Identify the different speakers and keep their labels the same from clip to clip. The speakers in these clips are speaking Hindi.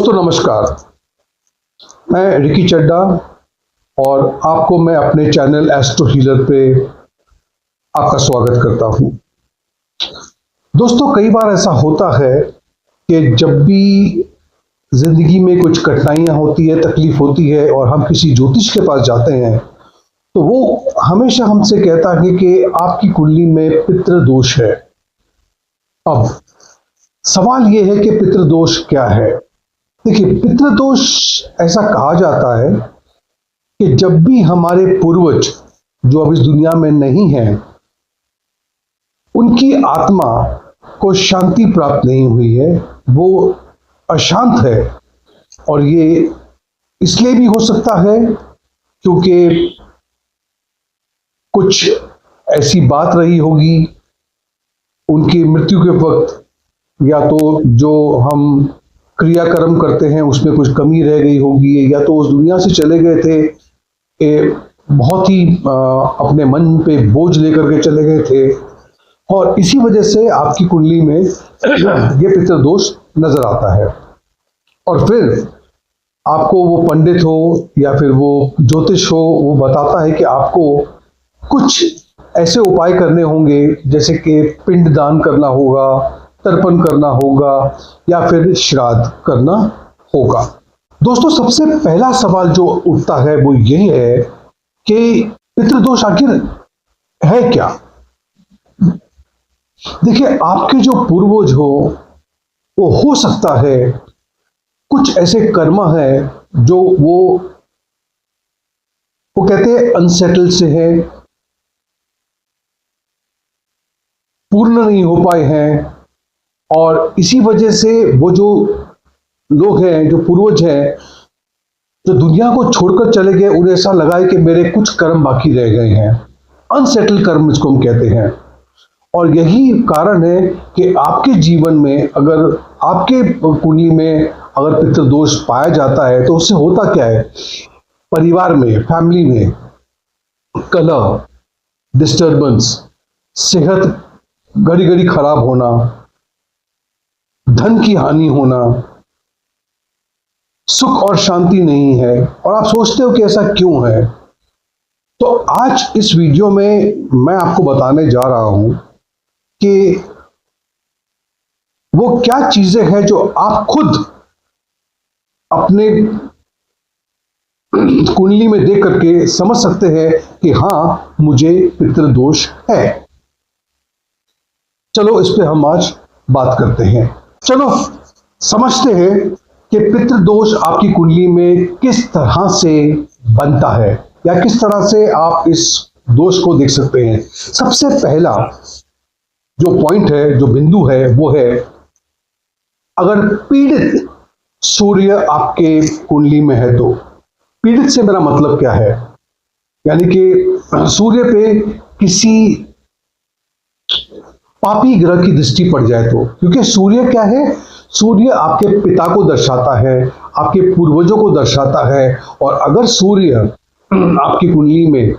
Speaker 1: दोस्तों नमस्कार, मैं रिकी चड्डा और आपको मैं अपने चैनल एस्ट्रो हीलर पे आपका स्वागत करता हूँ। दोस्तों कई बार ऐसा होता है कि जब भी जिंदगी में कुछ कठिनाइयाँ होती है, तकलीफ होती है और हम किसी ज्योतिष के पास जाते हैं तो वो हमेशा हमसे कहता है कि आपकी कुंडली में पितृ दोष है। अब सवाल ये है कि पितृ दोष क्या है। देखिए, पितृदोष ऐसा कहा जाता है कि जब भी हमारे पूर्वज जो अब इस दुनिया में नहीं हैं, उनकी आत्मा को शांति प्राप्त नहीं हुई है, वो अशांत है। और ये इसलिए भी हो सकता है क्योंकि कुछ ऐसी बात रही होगी उनकी मृत्यु के वक्त, या तो जो हम क्रियाकर्म करते हैं उसमें कुछ कमी रह गई होगी, या तो उस दुनिया से चले गए थे बहुत ही अपने मन पे बोझ लेकर के चले गए थे, और इसी वजह से आपकी कुंडली में ये पितृदोष नजर आता है। और फिर आपको वो पंडित हो या फिर वो ज्योतिष हो, वो बताता है कि आपको कुछ ऐसे उपाय करने होंगे, जैसे कि पिंड दान करना होगा, तर्पण करना होगा या फिर श्राद्ध करना होगा। दोस्तों सबसे पहला सवाल जो उठता है वो यही है कि पितृदोष आखिर है क्या। देखिए, आपके जो पूर्वज वो हो सकता है कुछ ऐसे कर्म है जो वो कहते हैं अनसेटल्ड से है, पूर्ण नहीं हो पाए हैं, और इसी वजह से वो जो लोग हैं, जो पूर्वज हैं, जो दुनिया को छोड़कर चले गए, उन्हें ऐसा लगा है कि मेरे कुछ कर्म बाकी रह गए हैं। अनसेटल्ड कर्म इसको हम कहते हैं। और यही कारण है कि आपके जीवन में, अगर आपके कुंडली में अगर पितृदोष पाया जाता है तो उससे होता क्या है, परिवार में, फैमिली में कलह, डिस्टर्बेंस, सेहत घड़ी घड़ी खराब होना, धन की हानि होना, सुख और शांति नहीं है। और आप सोचते हो कि ऐसा क्यों है। तो आज इस वीडियो में मैं आपको बताने जा रहा हूं कि वो क्या चीजें हैं जो आप खुद अपने कुंडली में देख करके समझ सकते हैं कि हाँ, मुझे पितृदोष है। चलो इस पे हम आज बात करते हैं। चलो समझते हैं कि पितृदोष आपकी कुंडली में किस तरह से बनता है, या किस तरह से आप इस दोष को देख सकते हैं। सबसे पहला जो पॉइंट है, जो बिंदु है, वो है अगर पीड़ित सूर्य आपके कुंडली में है तो। पीड़ित से मेरा मतलब क्या है, यानी कि सूर्य पे किसी पापी ग्रह की दृष्टि पड़ जाए तो। क्योंकि सूर्य क्या है, सूर्य आपके पिता को दर्शाता है, आपके पूर्वजों को दर्शाता है। और अगर सूर्य आपकी कुंडली में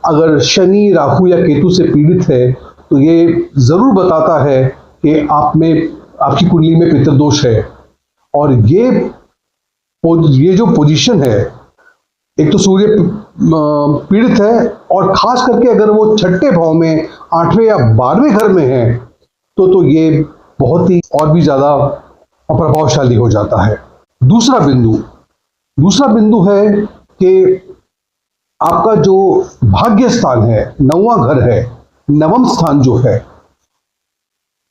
Speaker 1: अगर शनि, राहु या केतु से पीड़ित है तो ये जरूर बताता है कि आप में, आपकी कुंडली में पितृदोष है। और ये जो पोजीशन है, एक तो सूर्य पीड़ित है, और खास करके अगर वो छठे भाव में, 8वें या 12वें घर में है तो ये बहुत ही और भी ज्यादा प्रभावशाली हो जाता है। दूसरा बिंदु है कि आपका जो भाग्य स्थान है, 9वां घर है, 9वां स्थान जो है,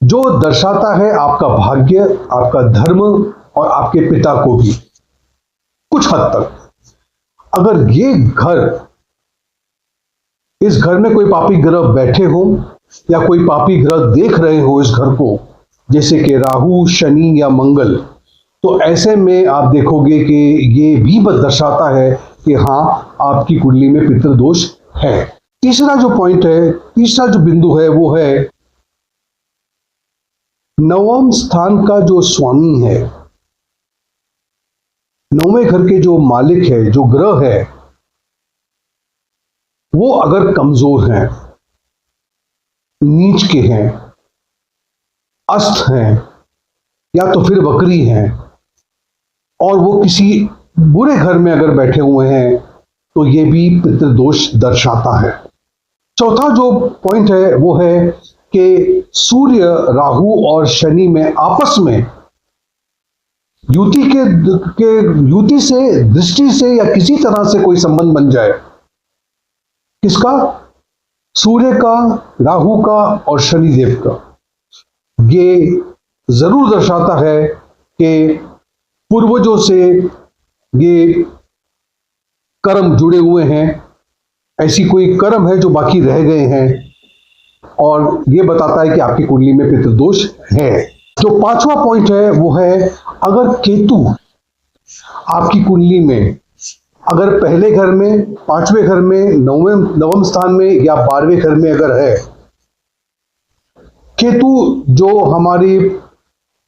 Speaker 1: जो दर्शाता है आपका भाग्य, आपका धर्म और आपके पिता को भी कुछ हद तक। अगर ये घर, इस घर में कोई पापी ग्रह बैठे हो या कोई पापी ग्रह देख रहे हो इस घर को, जैसे कि राहु, शनि या मंगल, तो ऐसे में आप देखोगे कि ये भी दर्शाता है कि हाँ, आपकी कुंडली में पितृदोष है। तीसरा जो पॉइंट है, तीसरा जो बिंदु है, वो है 9वां स्थान का जो स्वामी है, 9वें घर के जो मालिक है, जो ग्रह है, वो अगर कमजोर हैं, नीच के हैं, अस्त हैं, या तो फिर वक्री हैं, और वो किसी बुरे घर में अगर बैठे हुए हैं तो ये भी पितृदोष दर्शाता है। चौथा जो पॉइंट है वो है कि सूर्य, राहु और शनि में आपस में युति से, दृष्टि से या किसी तरह से कोई संबंध बन जाए। किसका? सूर्य का, राहु का और शनिदेव का। ये जरूर दर्शाता है कि पूर्वजों से ये कर्म जुड़े हुए हैं, ऐसी कोई कर्म है जो बाकी रह गए हैं, और ये बताता है कि आपकी कुंडली में पितृदोष है। जो पांचवा पॉइंट है वो है, अगर केतु आपकी कुंडली में अगर पहले घर में, पांचवें घर में, नवम स्थान में या 12वें घर में अगर है, केतु जो हमारे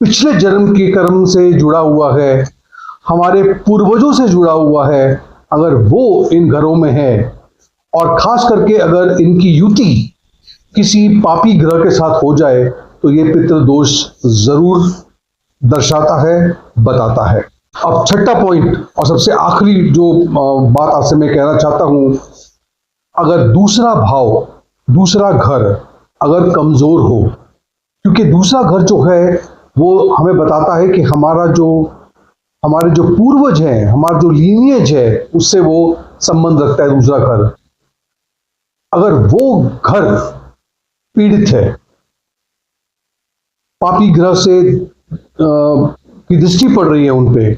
Speaker 1: पिछले जन्म के कर्म से जुड़ा हुआ है, हमारे पूर्वजों से जुड़ा हुआ है, अगर वो इन घरों में है, और खास करके अगर इनकी युति किसी पापी ग्रह के साथ हो जाए, तो ये पितृदोष जरूर दर्शाता है, बताता है। अब छठा पॉइंट और सबसे आखिरी जो बात आपसे मैं कहना चाहता हूं, अगर दूसरा भाव, दूसरा घर अगर कमजोर हो, क्योंकि दूसरा घर जो है वो हमें बताता है कि हमारे जो पूर्वज हैं, हमारा जो लीनिएज है, उससे वो संबंध रखता है दूसरा घर। अगर वो घर पीड़ित है, पापी ग्रह से की दृष्टि पड़ रही है उन पे,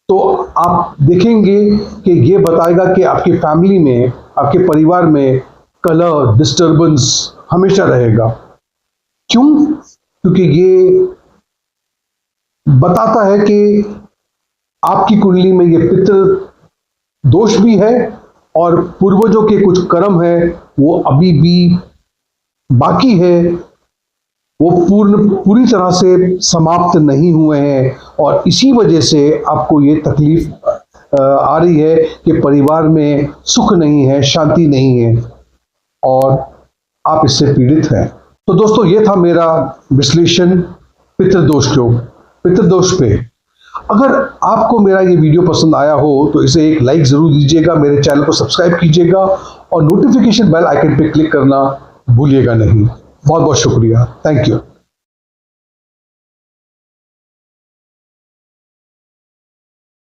Speaker 1: तो आप देखेंगे कि ये बताएगा कि आपकी फैमिली में, आपके परिवार में कलह, डिस्टर्बेंस हमेशा रहेगा। क्यों? क्योंकि ये बताता है कि आपकी कुंडली में ये पितृ दोष भी है और पूर्वजों के कुछ कर्म है वो अभी भी बाकी है, वो पूरी तरह से समाप्त नहीं हुए हैं, और इसी वजह से आपको ये तकलीफ आ रही है कि परिवार में सुख नहीं है, शांति नहीं है, और आप इससे पीड़ित हैं। तो दोस्तों, ये था मेरा विश्लेषण पितृदोष पे। अगर आपको मेरा ये वीडियो पसंद आया हो तो इसे एक लाइक जरूर दीजिएगा, मेरे चैनल को सब्सक्राइब कीजिएगा और नोटिफिकेशन बेल आइकन पे क्लिक करना भूलिएगा नहीं। बहुत बहुत शुक्रिया। Thank you.